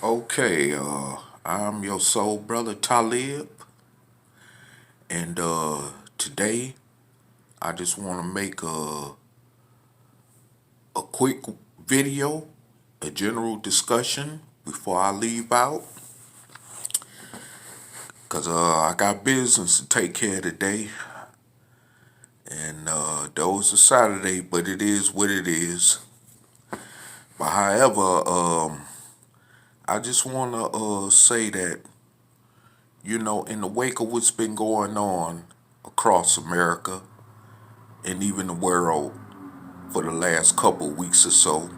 Okay, I'm your soul brother Taalib, and today I just want to make a quick video, a general discussion before I leave out, cause I got business to take care of today, and though it's a Saturday, but it is what it is. But however, I just want to say that in the wake of what's been going on across America and even the world for the last couple of weeks or so,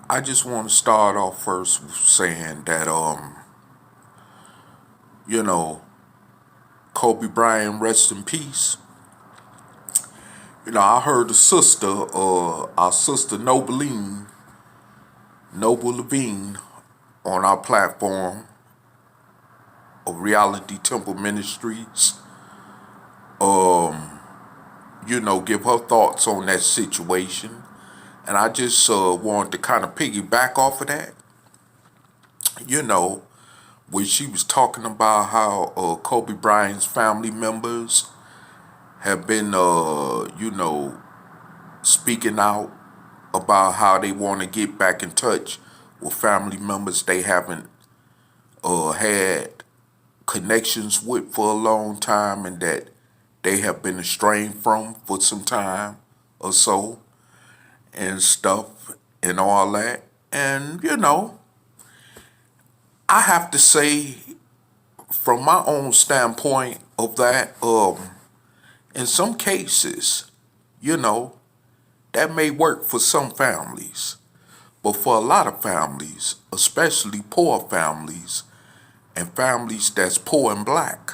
I just want to start off first with saying that you know, Kobe Bryant, rest in peace. I heard our sister Noble Levine, on our platform of Reality Temple Ministries, give her thoughts on that situation. And I just wanted to kind of piggyback off of that, where she was talking about how Kobe Bryant's family members have been, speaking out about how they want to get back in touch with family members they haven't had connections with for a long time and that they have been estranged from for some time or so and stuff and all that. And, I have to say, from my own standpoint of that, in some cases, that may work for some families. But for a lot of families, especially poor families and families that's poor and black,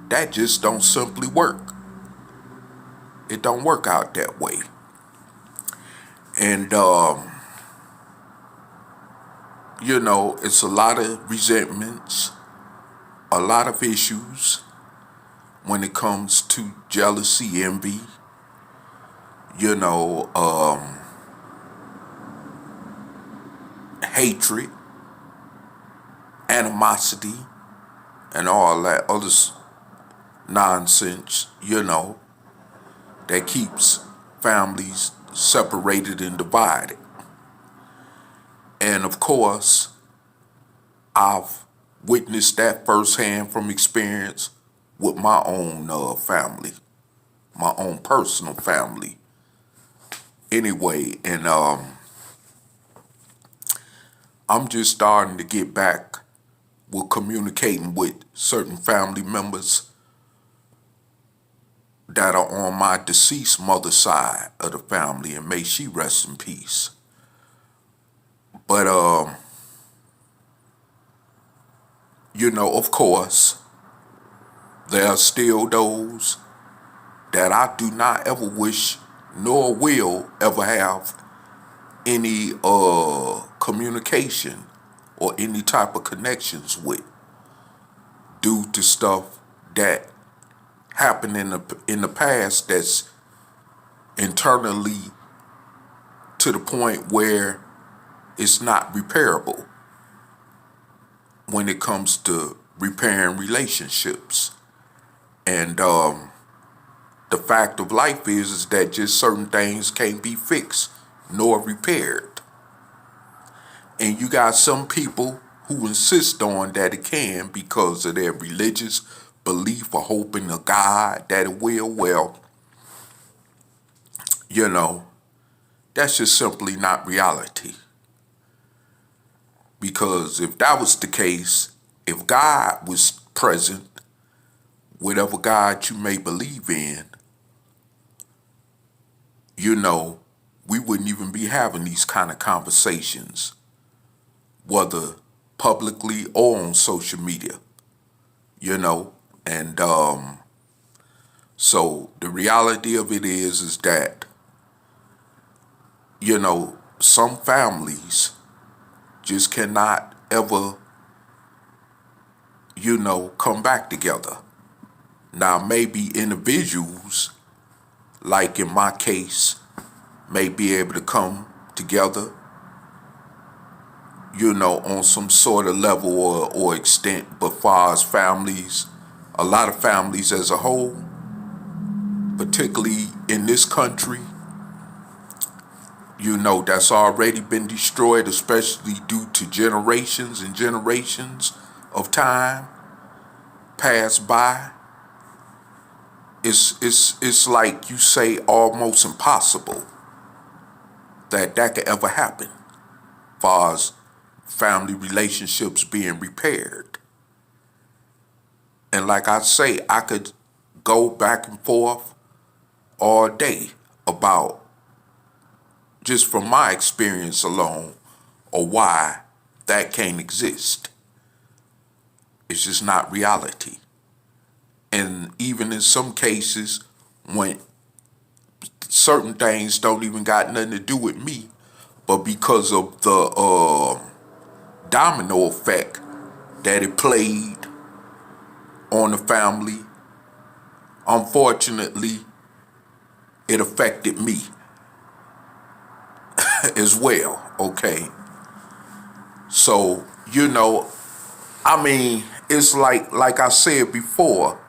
that just don't simply work. It don't work out that way. And, it's a lot of resentments, a lot of issues when it comes to jealousy, envy, hatred, animosity, and all that other nonsense, that keeps families separated and divided. And of course, I've witnessed that firsthand from experience with my own family, my own personal family. Anyway, and I'm just starting to get back with communicating with certain family members that are on my deceased mother's side of the family, and may she rest in peace. But, of course, there are still those that I do not ever wish nor will ever have any communication or any type of connections with, due to stuff that happened in the past that's internally to the point where it's not repairable when it comes to repairing relationships. And the fact of life is that just certain things can't be fixed nor repaired. And you got some people who insist on that it can because of their religious belief or hope in a God that it will. Well, that's just simply not reality. Because if that was the case, if God was present, whatever God you may believe in, we wouldn't even be having these kind of conversations, whether publicly or on social media, and so the reality of it is that, some families just cannot ever, come back together. Now, maybe individuals, like in my case, may be able to come together on some sort of level or extent. But far as families, a lot of families as a whole, particularly in this country, that's already been destroyed, especially due to generations and generations of time passed by. It's like you say, almost impossible that could ever happen, as far as family relationships being repaired. And like I say, I could go back and forth all day about, just from my experience alone, or why that can't exist. It's just not reality. And even in some cases, when certain things don't even got nothing to do with me, but because of the domino effect that it played on the family, unfortunately, it affected me as well, okay? So, it's like I said before,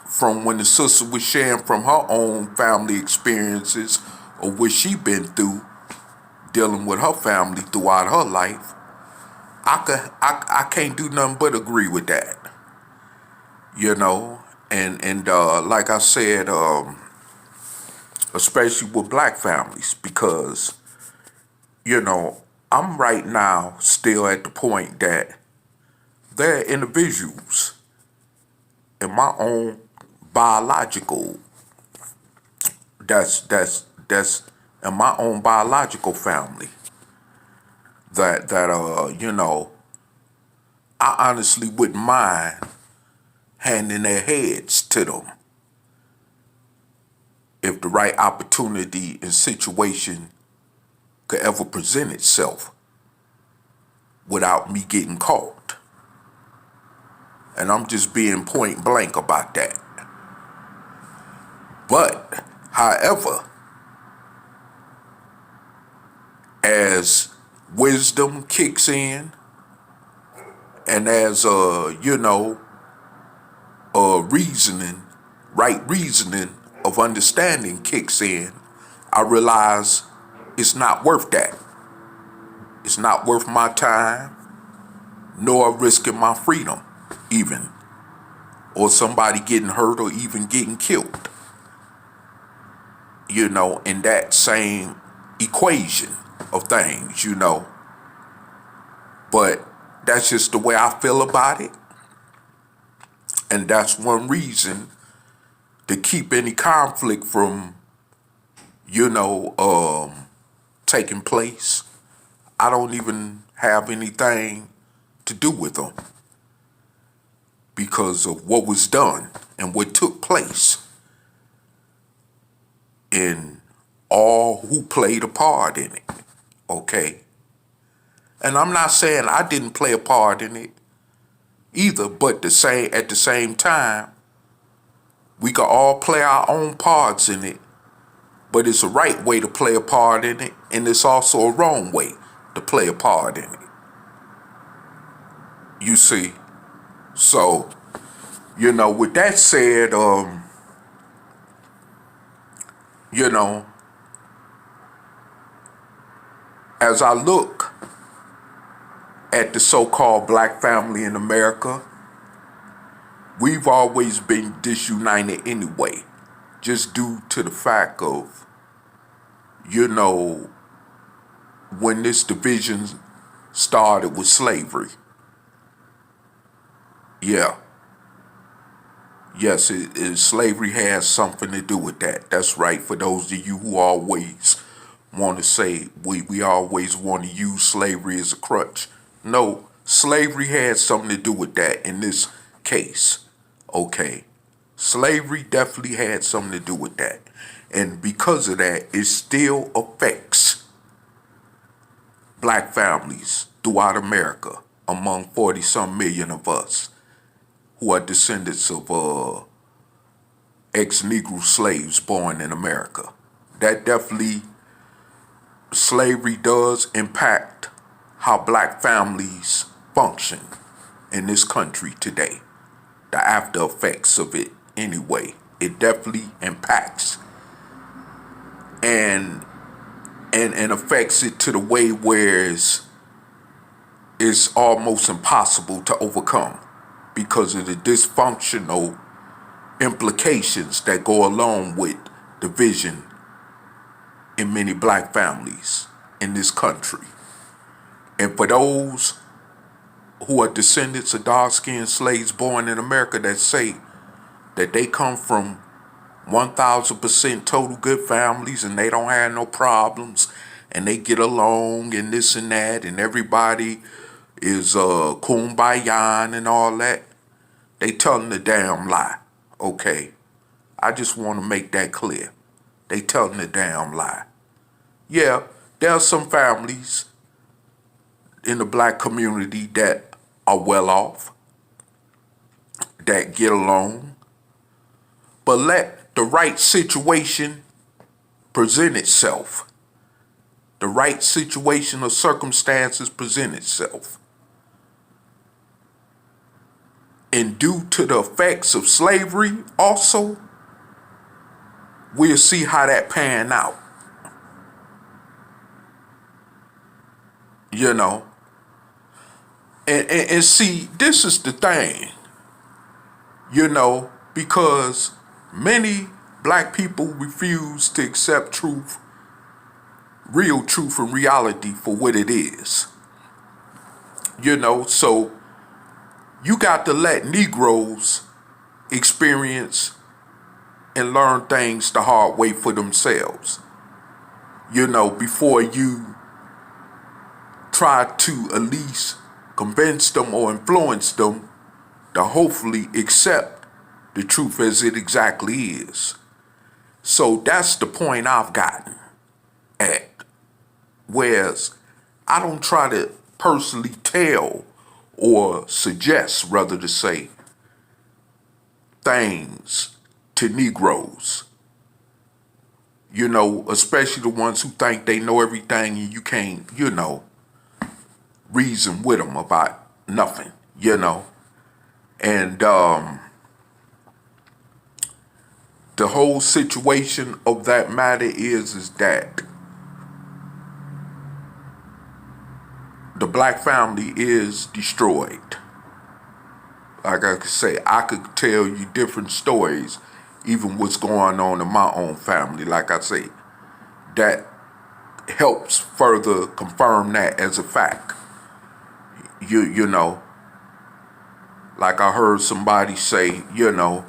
from when the sister was sharing from her own family experiences of what she been through, dealing with her family throughout her life, I can't do nothing but agree with that, and like I said, especially with black families, because, I'm right now still at the point that there are individuals in my own biological, that's in my own biological family that I honestly wouldn't mind handing their heads to them if the right opportunity and situation could ever present itself without me getting caught. And I'm just being point blank about that. But, however, as wisdom kicks in, and as reasoning, right reasoning of understanding kicks in, I realize it's not worth that. It's not worth my time, nor risking my freedom, even, or somebody getting hurt or even getting killed. In that same equation of things, But that's just the way I feel about it. And that's one reason to keep any conflict from, taking place. I don't even have anything to do with them because of what was done and what took place, and all who played a part in it, okay? And I'm not saying I didn't play a part in it either, but at the same time, we can all play our own parts in it, but it's a right way to play a part in it, and it's also a wrong way to play a part in it. You see? So, with that said, as I look at the so-called black family in America, we've always been disunited anyway, just due to the fact of, when this division started with slavery. Yeah. Yes, slavery has something to do with that. That's right. For those of you who always want to say we always want to use slavery as a crutch. No, slavery had something to do with that in this case. Okay. Slavery definitely had something to do with that. And because of that, it still affects black families throughout America, among 40-some million of us who are descendants of ex-Negro slaves born in America. That definitely slavery does impact how black families function in this country today. The after effects of it anyway. It definitely impacts and affects it to the way where it's almost impossible to overcome because of the dysfunctional implications that go along with division in many black families in this country. And for those who are descendants of dark-skinned slaves born in America that say that they come from 1,000% total good families and they don't have no problems and they get along and this and that and everybody is kumbaya and all that, they telling the damn lie. Okay, I just want to make that clear. They telling the damn lie. Yeah, there are some families in the black community that are well off, that get along, but let the right situation present itself. The right situation or circumstances present itself. And due to the effects of slavery also, we'll see how that pan out. You know? And see, this is the thing. You know, because many black people refuse to accept truth, real truth and reality for what it is. You know, so you got to let Negroes experience and learn things the hard way for themselves. You know, before you try to at least convince them or influence them to hopefully accept the truth as it exactly is. So that's the point I've gotten at. Whereas I don't try to personally tell or suggest, rather to say, things to Negroes. You know, especially the ones who think they know everything and you can't, you know, reason with them about nothing, you know. And the whole situation of that matter is that the black family is destroyed. Like I could say, I could tell you different stories, even what's going on in my own family. Like I say, that helps further confirm that as a fact. You know, like I heard somebody say, you know,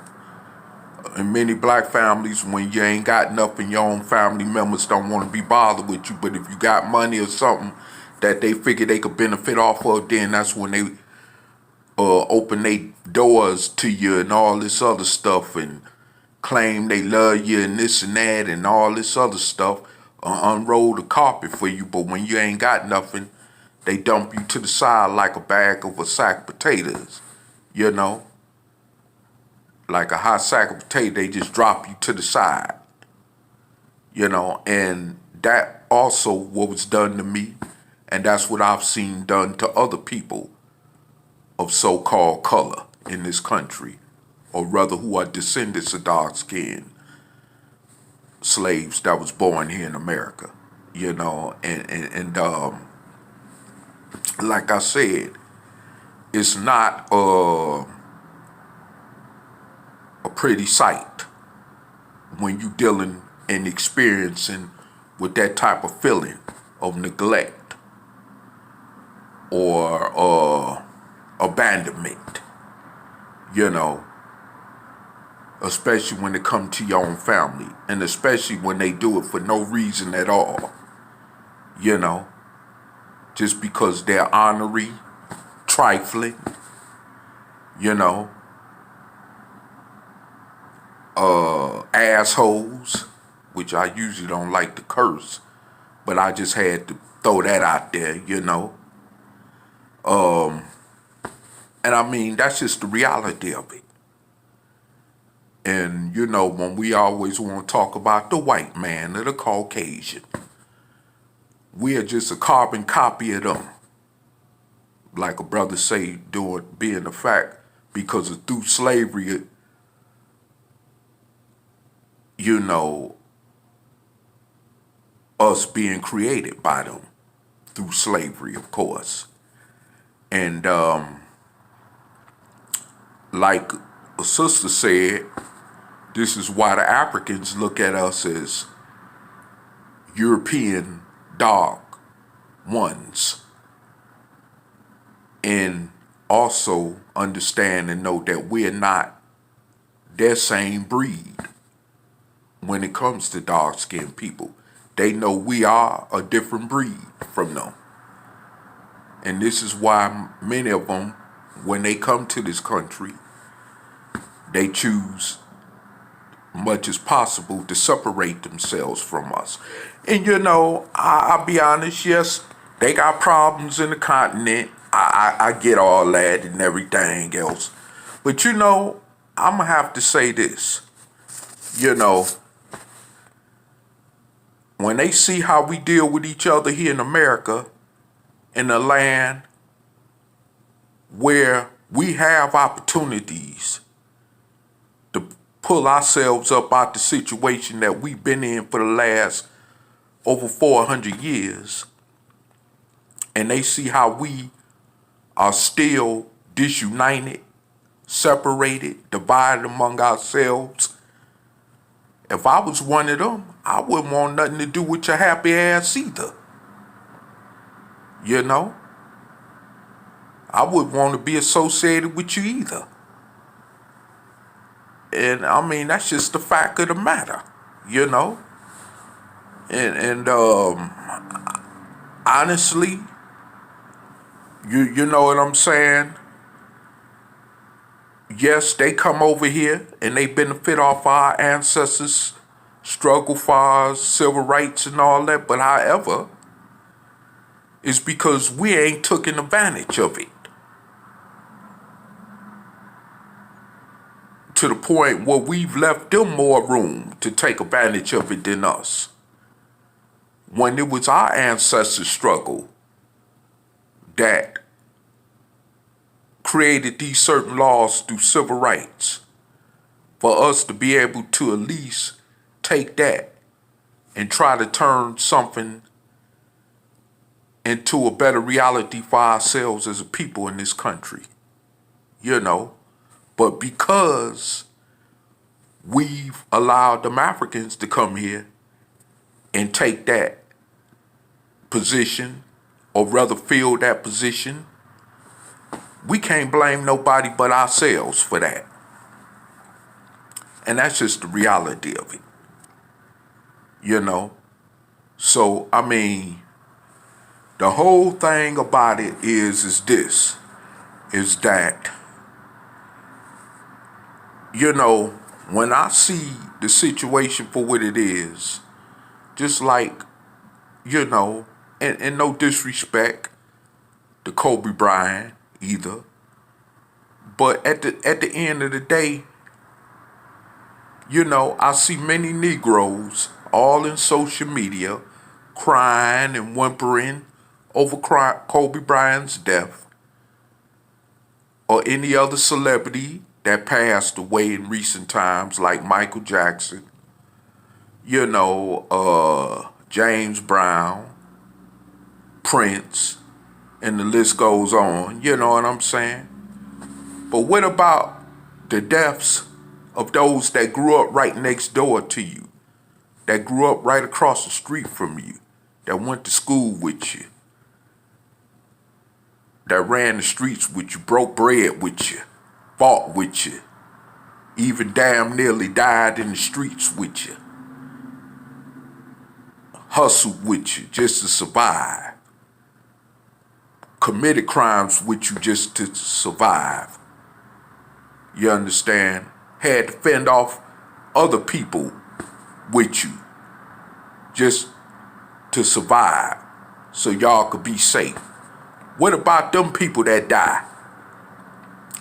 in many black families, when you ain't got nothing, your own family members don't want to be bothered with you. But if you got money or something that they figure they could benefit off of, then that's when they open their doors to you and all this other stuff and claim they love you and this and that and all this other stuff, unroll the carpet for you. But when you ain't got nothing, they dump you to the side like a bag of a sack of potatoes, you know? Like a hot sack of potato, they just drop you to the side, you know? And that also what was done to me, and that's what I've seen done to other people of so-called color in this country, or rather who are descendants of dark-skinned slaves that was born here in America, you know? And like I said, it's not a pretty sight when you dealing and experiencing with that type of feeling of neglect or abandonment, you know, especially when it comes to your own family, and especially when they do it for no reason at all, you know, just because they're ornery, trifling, you know, assholes, which I usually don't like to curse, but I just had to throw that out there, you know. And I mean, that's just the reality of it. And, you know, when we always want to talk about the white man or the Caucasian, we are just a carbon copy of them. Like a brother say, being a fact, because of through slavery, you know, us being created by them through slavery, of course. And like a sister said, this is why the Africans look at us as European dark ones. And also understand and know that we're not their same breed when it comes to dark-skinned people. They know we are a different breed from them. And this is why many of them, when they come to this country, they choose much as possible to separate themselves from us. And you know, I'll be honest, yes, they got problems in the continent. I get all that and everything else. But you know, I'm going to have to say this. You know, when they see how we deal with each other here in America, in a land where we have opportunities to pull ourselves up out the situation that we've been in for the last over 400 years, and they see how we are still disunited, separated, divided among ourselves. If I was one of them, I wouldn't want nothing to do with your happy ass either. You know? I wouldn't want to be associated with you either. And I mean, that's just the fact of the matter, you know? And honestly, you know what I'm saying? Yes, they come over here and they benefit off our ancestors' struggle for our civil rights and all that. But however, it's because we ain't taken advantage of it. To the point where we've left them more room to take advantage of it than us. When it was our ancestors' struggle that created these certain laws through civil rights for us to be able to at least take that and try to turn something into a better reality for ourselves as a people in this country, you know. But because we've allowed them Africans to come here and take that position, or rather fill that position, we can't blame nobody but ourselves for that. And that's just the reality of it, you know. So, I mean, the whole thing about it is that, you know, when I see the situation for what it is, just like, you know, and no disrespect to Kobe Bryant either, but at the end of the day, you know, I see many Negroes all in social media crying and whimpering over Kobe Bryant's death, or any other celebrity that passed away in recent times, like Michael Jackson, you know, James Brown, Prince, and the list goes on, you know what I'm saying? But what about the deaths of those that grew up right next door to you, that grew up right across the street from you, that went to school with you, that ran the streets with you, broke bread with you, fought with you, even damn nearly died in the streets with you, hustled with you just to survive, committed crimes with you just to survive, you understand? Had to fend off other people with you just to survive so y'all could be safe. What about them people that die?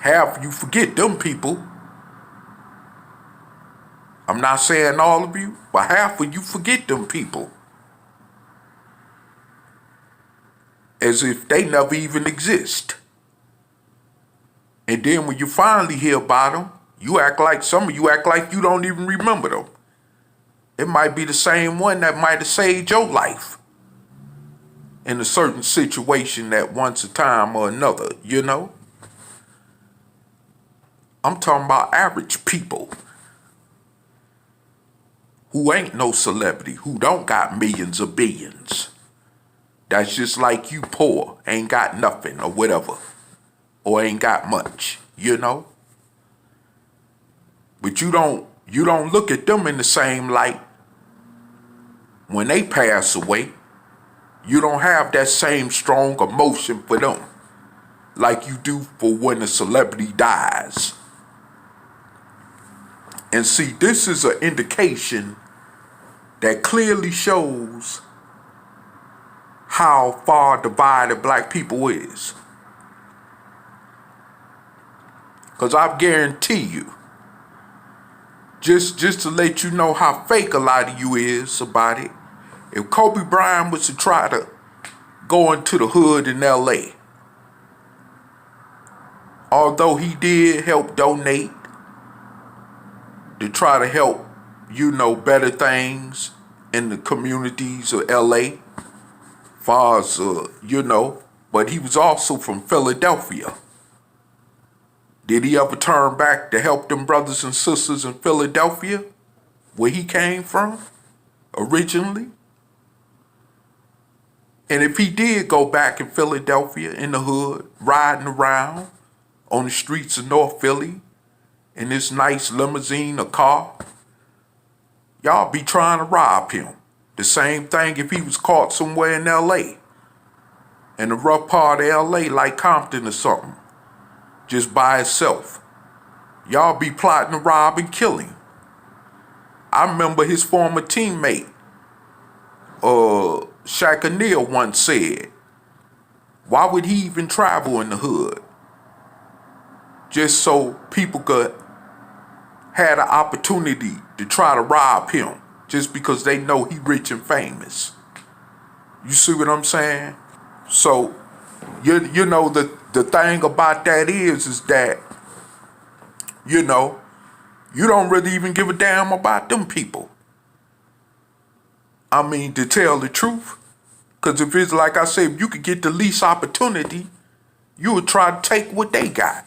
Half of you forget them people. I'm not saying all of you, but half of you forget them people. as if they never even exist. And then when you finally hear about them, some of you act like you don't even remember them. It might be the same one that might have saved your life in a certain situation at once a time or another, you know? I'm talking about average people who ain't no celebrity, who don't got millions or billions. That's just like you, poor, ain't got nothing or whatever, or ain't got much, you know? But you don't look at them in the same light. When they pass away, you don't have that same strong emotion for them like you do for when a celebrity dies. And see, this is an indication that clearly shows how far divided black people is. Because I guarantee you, just to let you know how fake a lot of you is about it, if Kobe Bryant was to try to go into the hood in LA, although he did help donate to try to help, you know, better things in the communities of LA, far as, you know, but he was also from Philadelphia. Did he ever turn back to help them brothers and sisters in Philadelphia, where he came from originally? And if he did go back in Philadelphia in the hood, riding around on the streets of North Philly in this nice limousine or car, y'all be trying to rob him. The same thing if he was caught somewhere in LA, in the rough part of LA like Compton or something, just by itself. Y'all be plotting to rob and kill him. I remember his former teammate, Shaq O'Neal once said, why would he even travel in the hood? Just so people could have an opportunity to try to rob him, just because they know he rich and famous. You see what I'm saying? So, you know, the thing about that is that, you know, you don't really even give a damn about them people. I mean, to tell the truth. Because if it's like I said, if you could get the least opportunity, you would try to take what they got.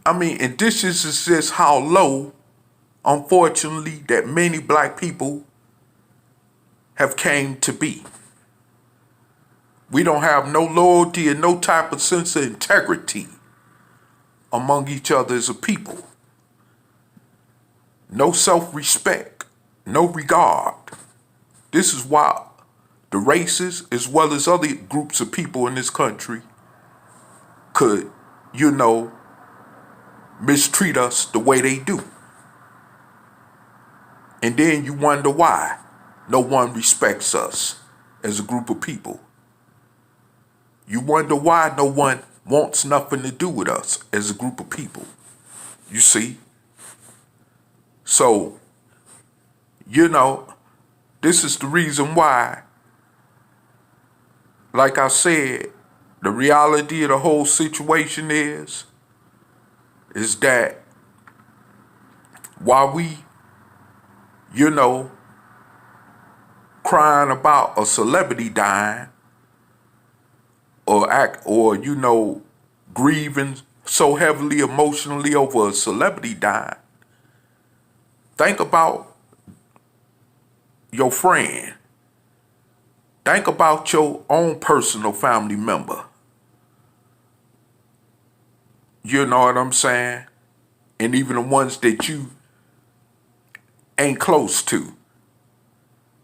I mean, and this is just how low, unfortunately, that many black people have came to be. We don't have no loyalty and no type of sense of integrity among each other as a people. No self-respect, no regard. This is why the races, as well as other groups of people in this country, could, you know, mistreat us the way they do. And then you wonder why no one respects us as a group of people. You wonder why no one wants nothing to do with us as a group of people. You see? So, you know, this is the reason why, like I said, the reality of the whole situation is that while we, you know, crying about a celebrity dying, or you know, grieving so heavily emotionally over a celebrity dying, think about your friend. Think about your own personal family member. You know what I'm saying? And even the ones that you ain't close to.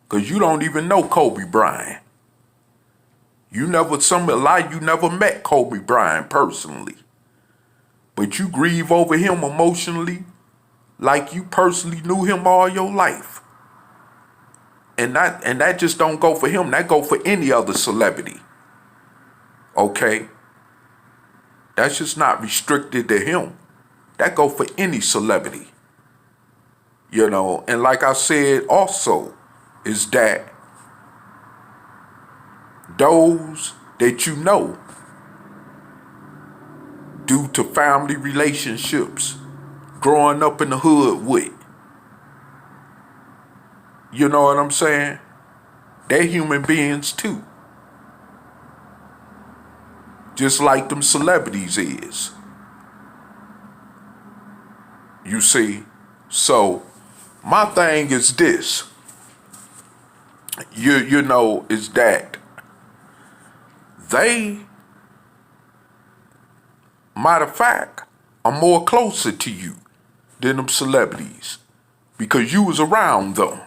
Because you don't even know Kobe Bryant. You never met Kobe Bryant personally. But you grieve over him emotionally like you personally knew him all your life. And that just don't go for him. That go for any other celebrity. Okay? That's just not restricted to him. That go for any celebrity. You know, and like I said also, is that those that you know due to family relationships, growing up in the hood with. You know what I'm saying? They're human beings too. Just like them celebrities is. You see? So, my thing is this. You know, is that they, matter of fact, are more closer to you than them celebrities because you was around them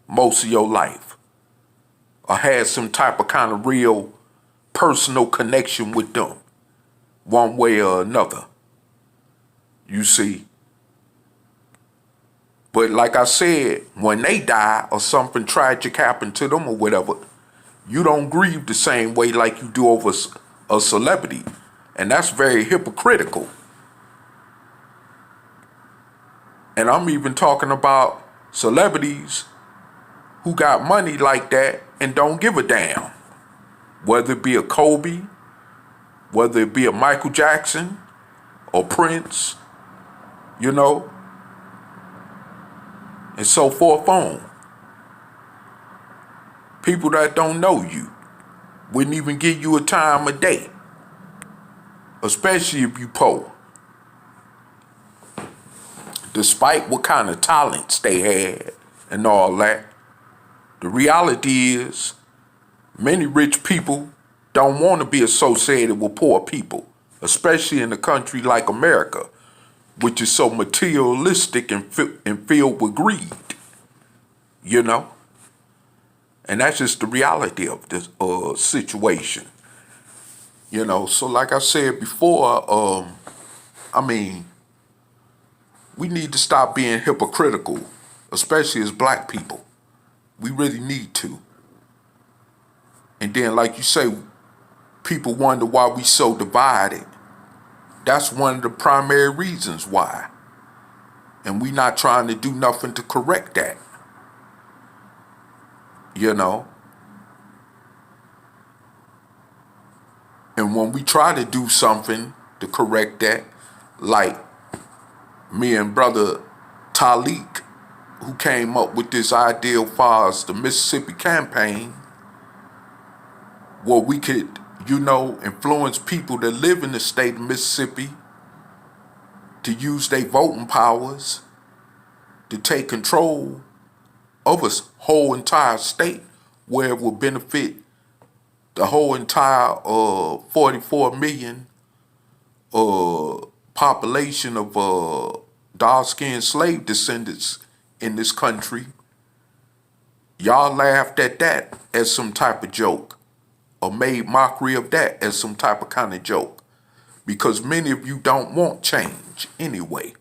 most of your life or had some type of kind of real personal connection with them one way or another. You see? But like I said, when they die or something tragic happened to them or whatever, you don't grieve the same way like you do over a celebrity. And that's very hypocritical. And I'm even talking about celebrities who got money like that and don't give a damn. Whether it be a Kobe, whether it be a Michael Jackson or Prince, you know, and so forth on. People that don't know you wouldn't even give you a time of day, especially if you poor. Despite what kind of talents they had and all that, the reality is many rich people don't want to be associated with poor people, especially in a country like America, which is so materialistic and filled with greed, you know? And that's just the reality of this situation, you know? So like I said before, we need to stop being hypocritical, especially as black people. We really need to. And then, like you say, people wonder why we so divided. That's one of the primary reasons why. And we not trying to do nothing to correct that. You know? And when we try to do something to correct that, like me and brother Taalik, who came up with this idea as far as the Mississippi campaign, where we could, you know, influence people that live in the state of Mississippi to use their voting powers to take control of a whole entire state where it will benefit the whole entire 44 million population of dark-skinned slave descendants in this country. Y'all laughed at that as some type of joke or made mockery of that as some type of kind of joke because many of you don't want change anyway.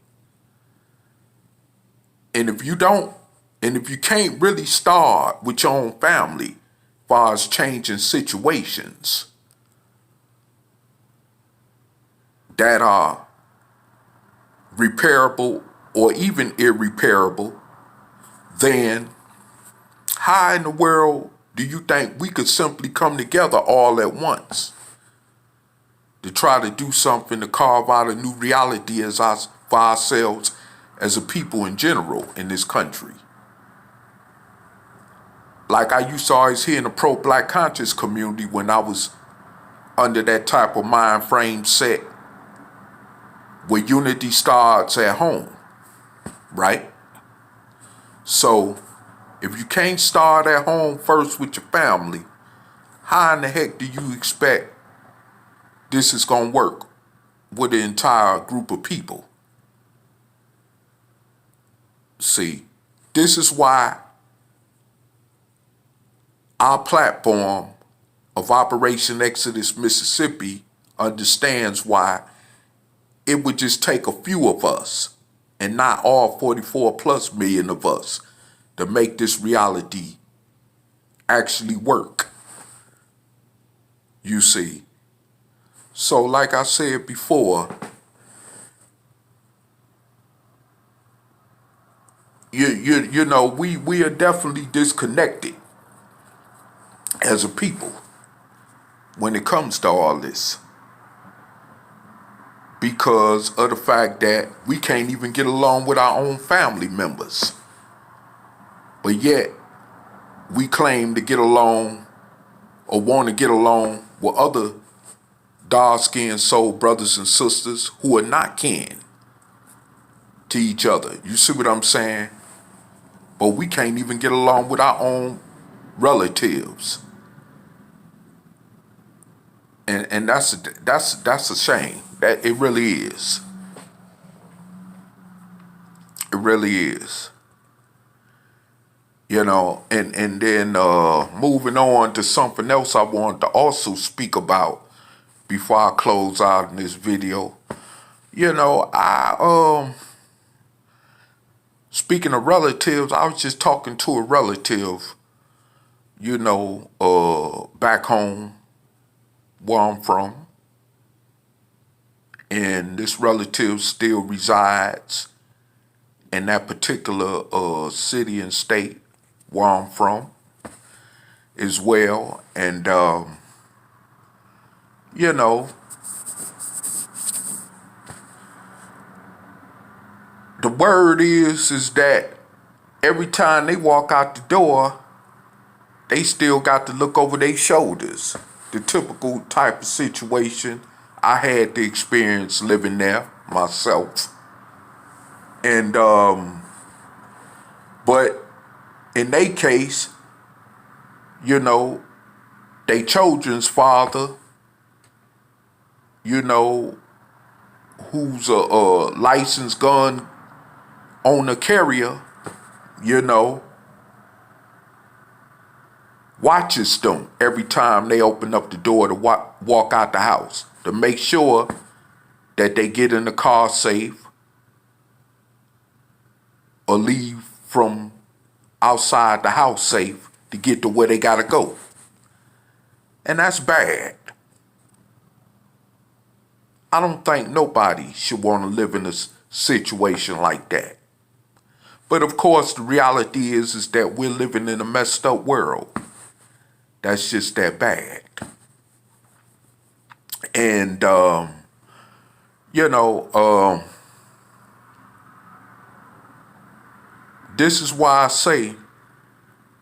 And if you can't really start with your own family as far as changing situations that are repairable or even irreparable, then how in the world do you think we could simply come together all at once to try to do something to carve out a new reality for ourselves as a people in general in this country? Like I used to always hear in the pro-black conscious community when I was under that type of mind frame set where unity starts at home, right? So if you can't start at home first with your family, how in the heck do you expect this is going to work with an entire group of people? See, this is why our platform of Operation Exodus Mississippi understands why it would just take a few of us and not all 44 plus million of us to make this reality actually work. You see. So like I said before, you know, we are definitely disconnected as a people when it comes to all this, because of the fact that we can't even get along with our own family members. But yet, we claim to get along or want to get along with other dark-skinned soul brothers and sisters who are not kin to each other. You see what I'm saying? But we can't even get along with our own relatives. And that's a shame. That it really is. It really is. You know, and then moving on to something else I wanted to also speak about before I close out in this video. You know, speaking of relatives, I was just talking to a relative, you know, back home where I'm from. And this relative still resides in that particular city and state where I'm from as well. And, you know, the word is that every time they walk out the door, they still got to look over their shoulders. The typical type of situation I had the experience living there myself. And, but in their case, you know, they children's father, you know, who's a licensed gun owner carrier, you know, watches them every time they open up the door to walk out the house to make sure that they get in the car safe or leave from outside the house safe to get to where they gotta go. And that's bad. I don't think nobody should want to live in a situation like that. But of course, the reality is that we're living in a messed up world. That's just that bad. And, you know, this is why I say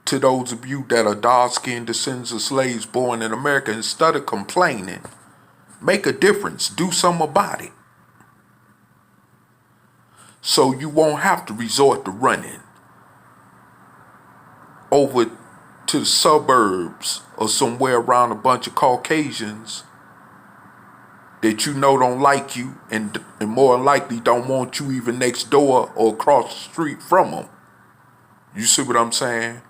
to those of you that are dark-skinned descendants of slaves born in America, instead of complaining, make a difference. Do something about it. So you won't have to resort to running over to the suburbs or somewhere around a bunch of Caucasians that you know don't like you and more likely don't want you even next door or across the street from them. You see what I'm saying?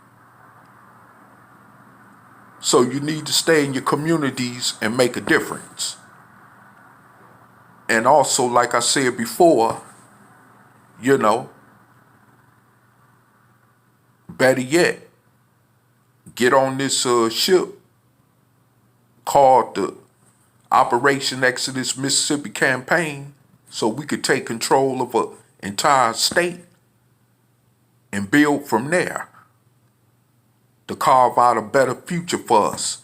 So you need to stay in your communities and make a difference. And also, like I said before, you know, better yet, get on this ship called the Operation Exodus Mississippi Campaign so we could take control of an entire state and build from there to carve out a better future for us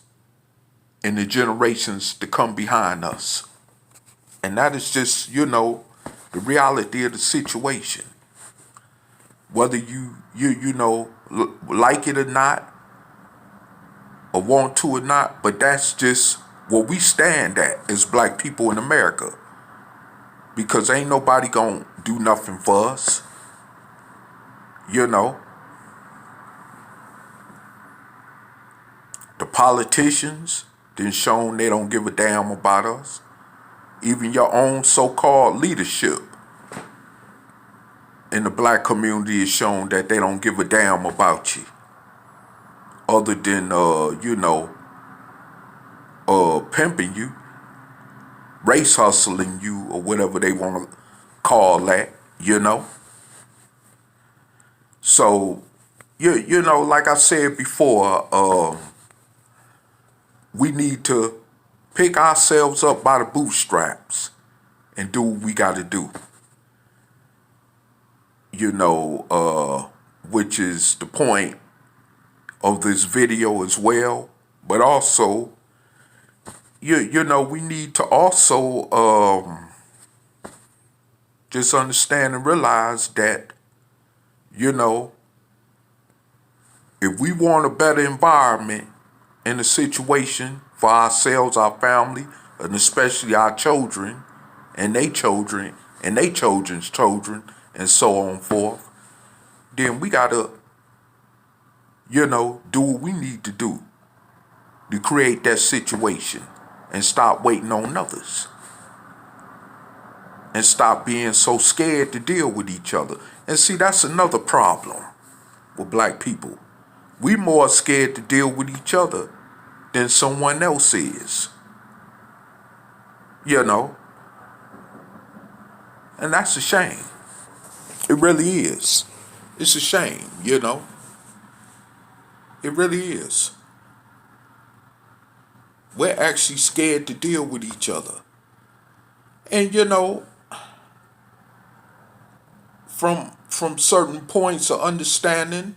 and the generations to come behind us. And that is just, you know, the reality of the situation. Whether you know, like it or not, or want to or not, but that's just where we stand at as black people in America. Because ain't nobody gonna do nothing for us. You know. The politicians then shown they don't give a damn about us. Even your own so-called leadership in the black community is shown that they don't give a damn about you. Other than, you know, pimping you, race hustling you, or whatever they want to call that, you know. So, you know, like I said before, we need to pick ourselves up by the bootstraps and do what we got to do. You know, which is the point of this video as well. But also, you know, we need to also just understand and realize that, you know, if we want a better environment in a situation for ourselves, our family, and especially our children, and their children, and their children's children, and so on forth, then we gotta, you know, do what we need to do to create that situation and stop waiting on others. And stop being so scared to deal with each other. And see, that's another problem with black people. We more scared to deal with each other than someone else is. You know? And that's a shame. It really is. It's a shame, you know? It really is. We're actually scared to deal with each other. And you know, from certain points of understanding,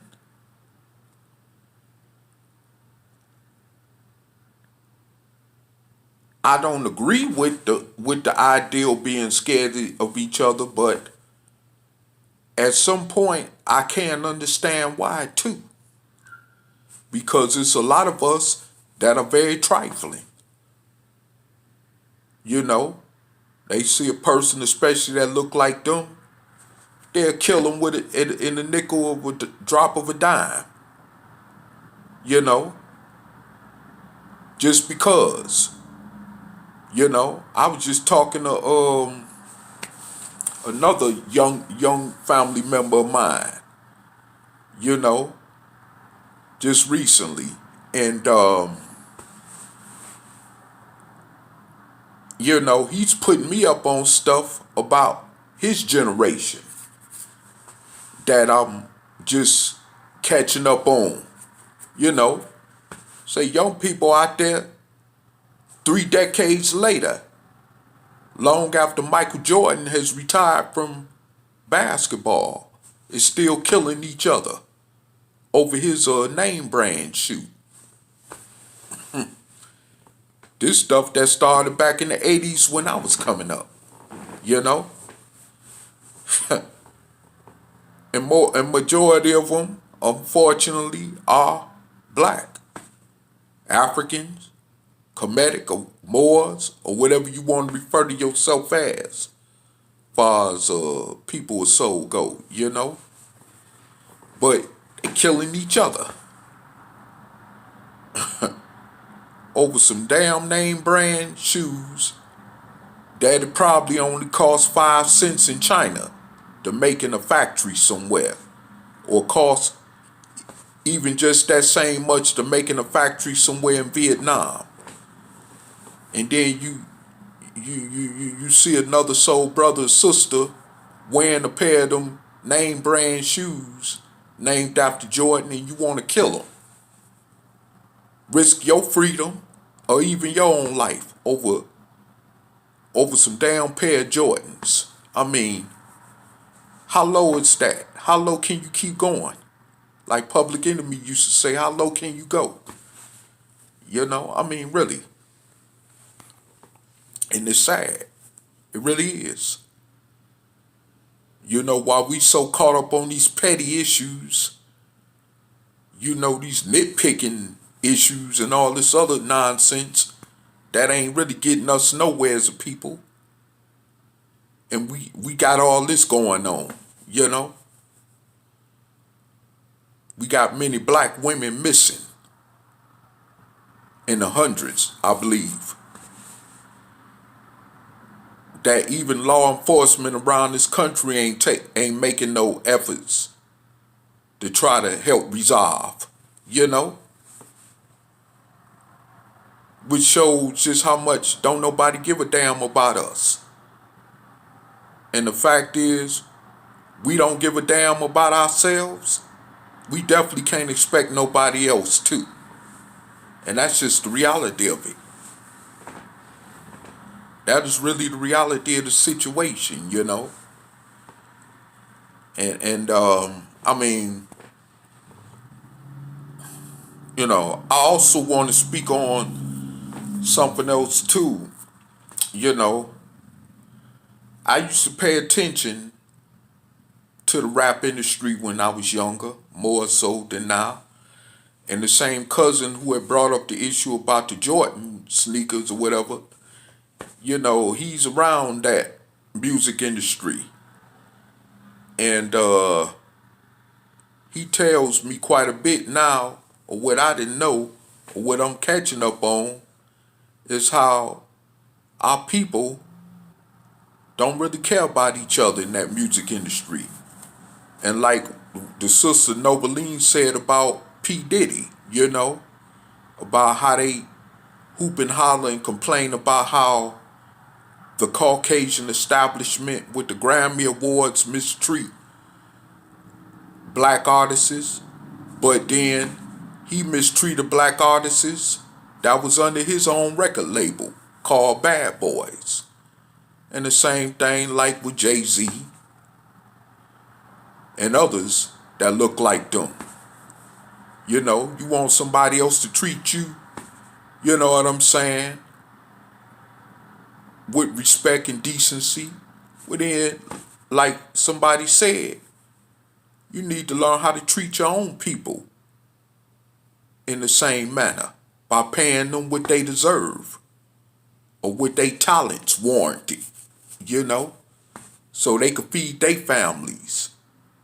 I don't agree with the idea of being scared of each other, but at some point I can understand why too. Because it's a lot of us that are very trifling. You know, they see a person especially that look like them, they'll kill them with it in the nickel of a drop of a dime. You know, just because. You know, I was just talking to another young family member of mine. You know, just recently, and you know, he's putting me up on stuff about his generation that I'm just catching up on. You know, say young people out there 3 decades later, long after Michael Jordan has retired from basketball, is still killing each other over his name brand shoe. This stuff that started back in the 80s when I was coming up, you know? And majority of them, unfortunately, are black, Africans, Kemetic, or Moors, or whatever you want to refer to yourself as far as people with soul go, you know? But they're killing each other over some damn name brand shoes that it probably only cost 5 cents in China to make in a factory somewhere, or cost even just that same much to make in a factory somewhere in Vietnam. And then you see another soul brother or sister wearing a pair of them name brand shoes named after Jordan, and you want to kill them. Risk your freedom or even your own life over some damn pair of Jordans. I mean, how low is that? How low can you keep going? Like Public Enemy used to say, how low can you go? You know, I mean, really. And it's sad. It really is. You know, while we so caught up on these petty issues, you know, these nitpicking issues and all this other nonsense that ain't really getting us nowhere as a people. And we got all this going on, you know. We got many black women missing in the hundreds, I believe. That even law enforcement around this country ain't making no efforts to try to help resolve, you know? Which shows just how much don't nobody give a damn about us. And the fact is, we don't give a damn about ourselves. We definitely can't expect nobody else to. And that's just the reality of it. That is really the reality of the situation, you know. And I mean, I also want to speak on something else too. You know, I used to pay attention to the rap industry when I was younger, more so than now. And the same cousin who had brought up the issue about the Jordan sneakers or whatever, he's around that music industry. And he tells me quite a bit now, or what I didn't know, or what I'm catching up on, is how our people don't really care about each other in that music industry. And like the sister Noveline said about P. Diddy, about how they hoop and holler and complain about how the Caucasian establishment with the Grammy Awards mistreat black artists, but then he mistreated black artists that was under his own record label called Bad Boys. And the same thing like with Jay-Z and others that look like them. You want somebody else to treat you, you know what I'm saying, with respect and decency. Well then, like somebody said, you need to learn how to treat your own people in the same manner by paying them what they deserve or what their talents warranted, so they could feed their families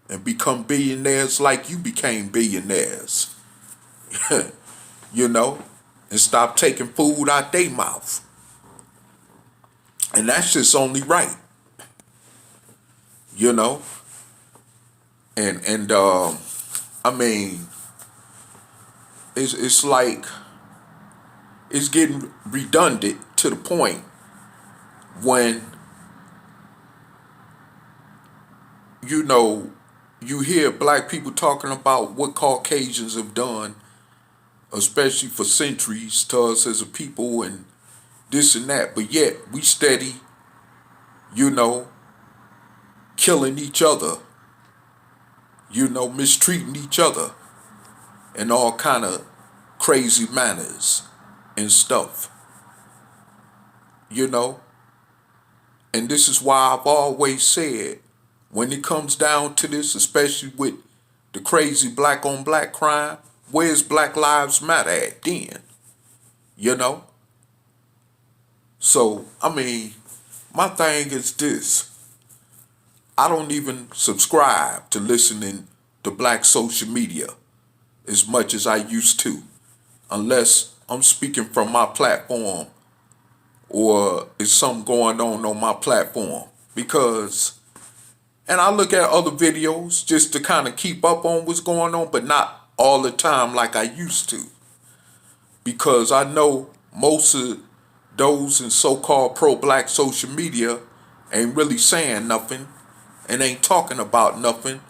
and become billionaires like you became billionaires, and stop taking food out their mouth. And that's just only right, And I mean, it's like it's getting redundant to the point when you hear black people talking about what Caucasians have done, especially for centuries, to us as a people and this and that, but yet we steady, killing each other, mistreating each other in all kind of crazy manners and stuff, And this is why I've always said, when it comes down to this, especially with the crazy black on black crime, where's Black Lives Matter at then? So, I mean, my thing is this. I don't even subscribe to listening to black social media as much as I used to, unless I'm speaking from my platform or is something going on my platform. Because, and I look at other videos just to kind of keep up on what's going on, but not all the time like I used to. Because I know most of those in so-called pro-black social media ain't really saying nothing and ain't talking about nothing,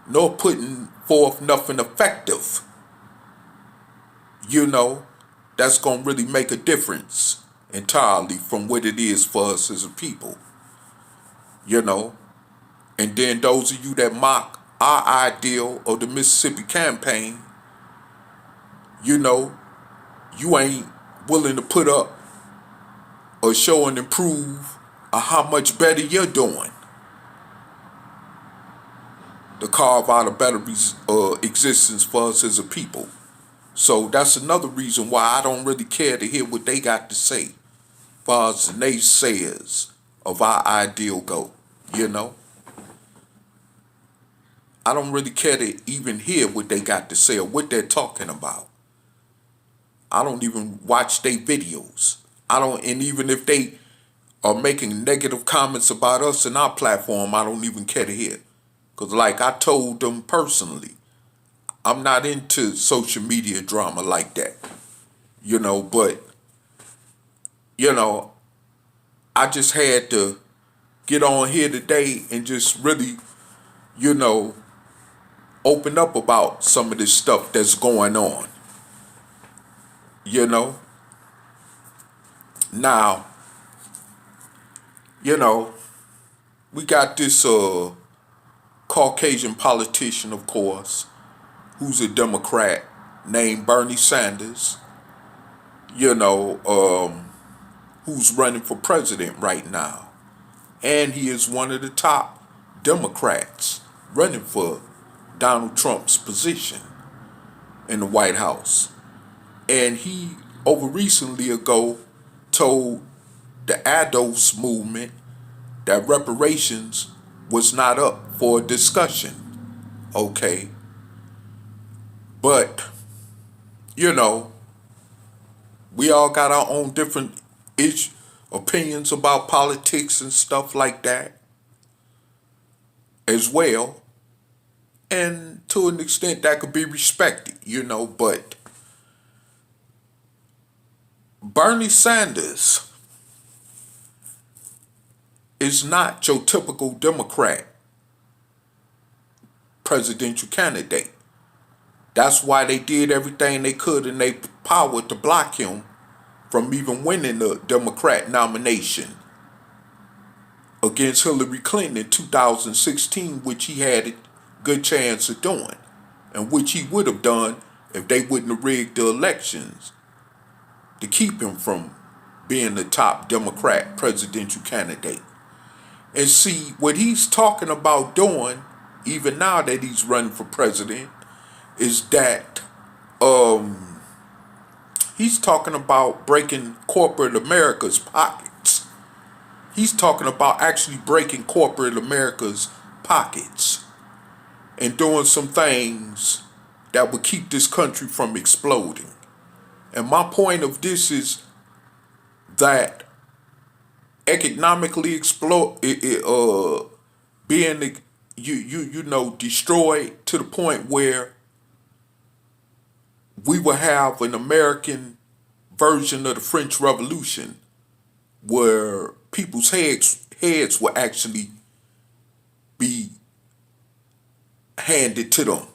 nor putting forth nothing effective, that's going to really make a difference entirely from what it is for us as a people, And then those of you that mock our ideal of the Mississippi campaign, you ain't willing to put up or show and improve how much better you're doing to carve out a better existence for us as a people. So that's another reason why I don't really care to hear what they got to say as far as the naysayers of our ideal go, I don't really care to even hear what they got to say or what they're talking about. I don't even watch their videos. And even if they are making negative comments about us and our platform, I don't even care to hear. Because like I told them personally, I'm not into social media drama like that. But, I just had to get on here today and just really, open up about some of this stuff that's going on. Now, we got this Caucasian politician, of course, who's a Democrat, named Bernie Sanders, who's running for president right now. And he is one of the top Democrats running for Donald Trump's position in the White House. And he, over recently ago, told the ADOS movement that reparations was not up for discussion. Okay. But, we all got our own different opinions about politics and stuff like that as well. And to an extent that could be respected, but Bernie Sanders is not your typical Democrat presidential candidate. That's why they did everything they could in their power to block him from even winning the Democrat nomination against Hillary Clinton in 2016, which he had a good chance of doing, and which he would have done if they wouldn't have rigged the elections to keep him from being the top Democrat presidential candidate. And see, what he's talking about doing, even now that he's running for president, is that he's talking about breaking corporate America's pockets. He's talking about actually breaking corporate America's pockets and doing some things that would keep this country from exploding. And my point of this is that economically being destroyed to the point where we will have an American version of the French Revolution where people's heads will actually be handed to them.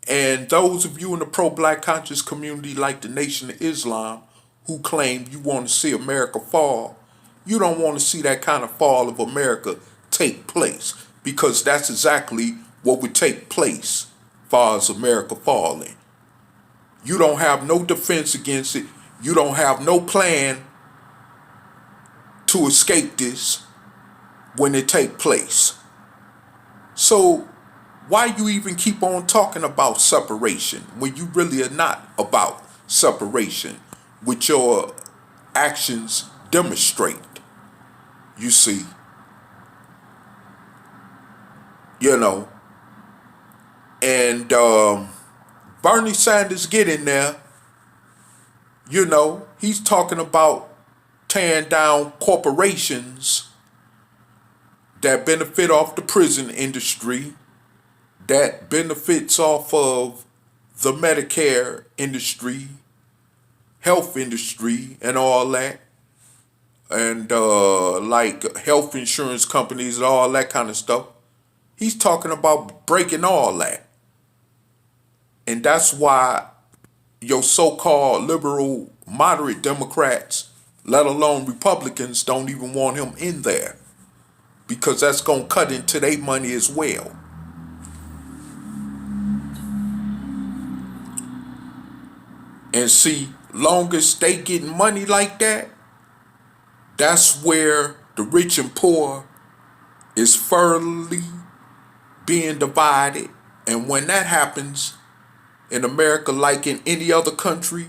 And those of you in the pro-black conscious community like the Nation of Islam who claim you want to see America fall, you don't want to see that kind of fall of America take place, because that's exactly what would take place as far as America falling. You don't have no defense against it. You don't have no plan to escape this when it take place. So why you even keep on talking about separation when you really are not about separation, which your actions demonstrate? You see, and Bernie Sanders get in there, he's talking about tearing down corporations that benefit off the prison industry, that benefits off of the Medicare industry, health industry, and all that, and like health insurance companies and all that kind of stuff. He's talking about breaking all that. And that's why your so-called liberal, moderate Democrats, let alone Republicans, don't even want him in there, because that's going to cut into their money as well. And see, long as they getting money like that, that's where the rich and poor is furtherly being divided. And when that happens in America, like in any other country,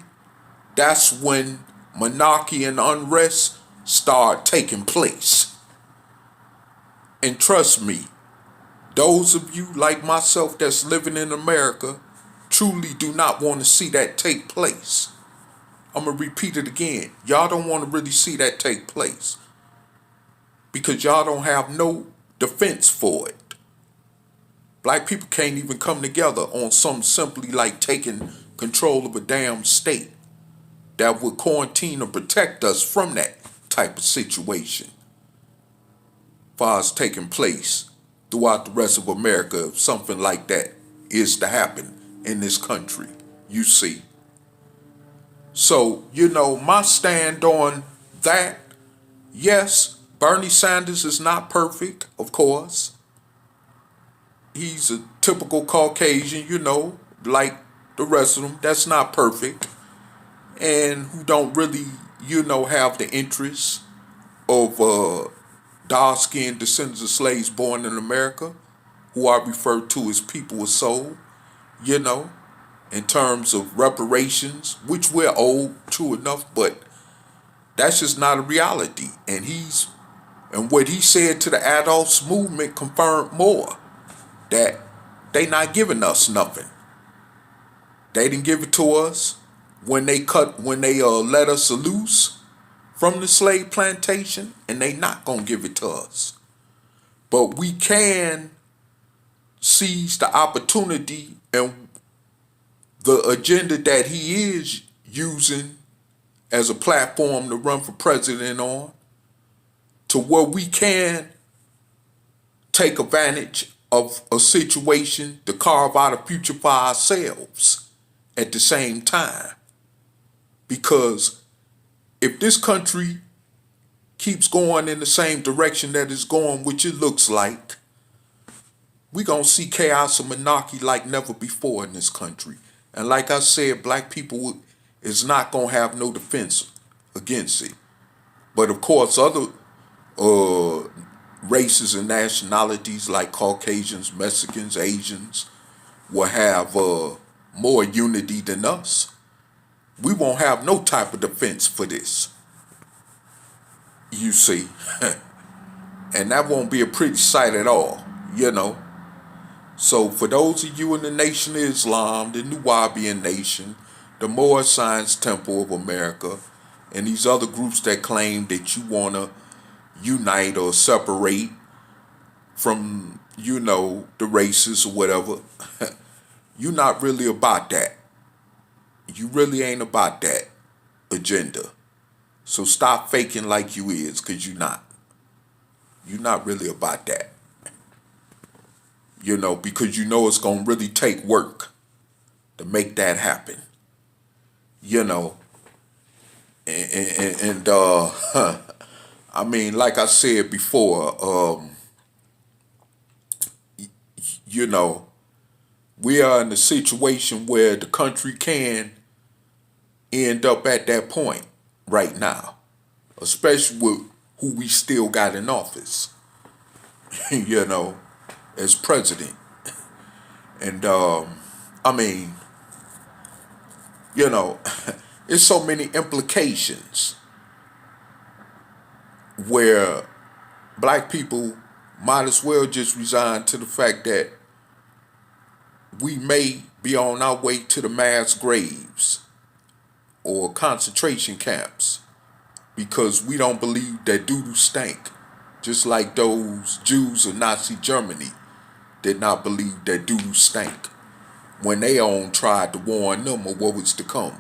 that's when monarchy and unrest start taking place. And trust me, those of you like myself that's living in America truly do not want to see that take place. I'm going to repeat it again. Y'all don't want to really see that take place, because y'all don't have no defense for it. Black people can't even come together on something simply like taking control of a damn state that would quarantine and protect us from that type of situation. As far as taking place throughout the rest of America, if something like that is to happen in this country, you see. So, my stand on that, yes, Bernie Sanders is not perfect, of course. He's a typical Caucasian, like the rest of them that's not perfect and who don't really, have the interests of dark-skinned descendants of slaves born in America, who are referred to as people of soul, in terms of reparations, which we're owed, true enough, but that's just not a reality. And what he said to the adults movement confirmed more, that they not giving us nothing. They didn't give it to us when they let us loose from the slave plantation, and they not gonna give it to us. But we can seize the opportunity and the agenda that he is using as a platform to run for president on, to where we can take advantage of a situation to carve out a future for ourselves at the same time. Because if this country keeps going in the same direction that it's going, which it looks like, we're going to see chaos and monarchy like never before in this country. And like I said, black people is not going to have no defense against it. But of course, other races and nationalities like Caucasians, Mexicans, Asians will have more unity than us. We won't have no type of defense for this, you see. And that won't be a pretty sight at all, So for those of you in the Nation of Islam, the Nubian Nation, the Moorish Science Temple of America, and these other groups that claim that you want to unite or separate from, the races or whatever, you're not really about that. You really ain't about that agenda. So stop faking like you is, because you're not. You're not really about that. Because it's going to really take work to make that happen. And I mean, like I said before, we are in a situation where the country can end up at that point right now, especially with who we still got in office, as president. And I mean, it's so many implications where black people might as well just resign to the fact that we may be on our way to the mass graves or concentration camps because we don't believe that doo-doo stank, just like those Jews of Nazi Germany did not believe that doo-doo stank when they own tried to warn them of what was to come.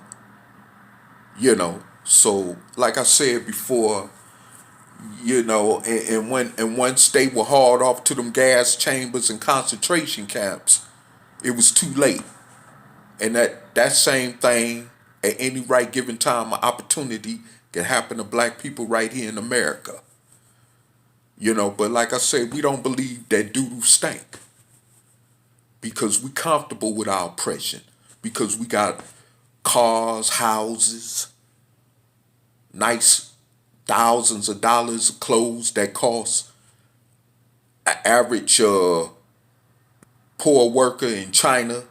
So like I said before, and once they were hauled off to them gas chambers and concentration camps, it was too late. And that same thing at any right given time or opportunity can happen to black people right here in America. But like I said, we don't believe that doo-doo stank because we comfortable with our oppression, because we got cars, houses, nice thousands of dollars of clothes that cost an average poor worker in China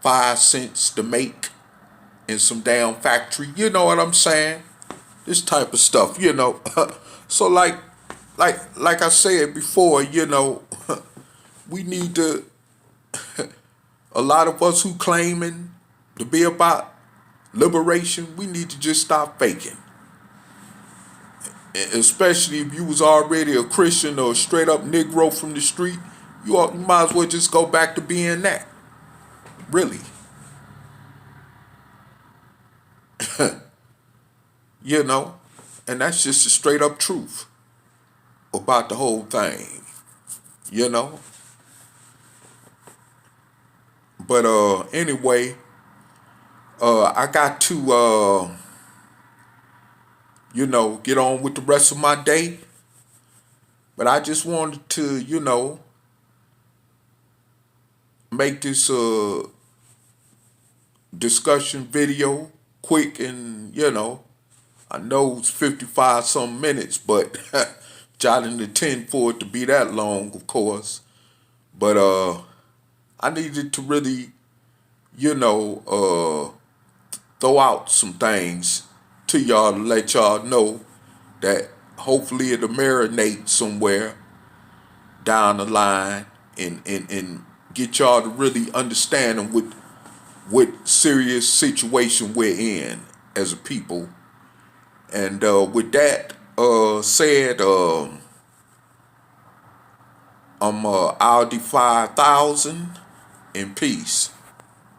5 cents to make in some damn factory. You know what I'm saying? This type of stuff, So like I said before, we need to, a lot of us who claiming to be about liberation, we need to just stop faking. Especially if you was already a Christian or a straight up Negro from the street, you might as well just go back to being that. Really. And that's just the straight up truth about the whole thing, But anyway, I got to get on with the rest of my day. But I just wanted to, make this discussion video, quick and, I know it's 55 some minutes, but I didn't intend for it to be that long, of course. But I needed to really, throw out some things to y'all to let y'all know that hopefully it'll marinate somewhere down the line and get y'all to really understand what serious situation we're in as a people. And with that said, I'm Audi 5000 in peace.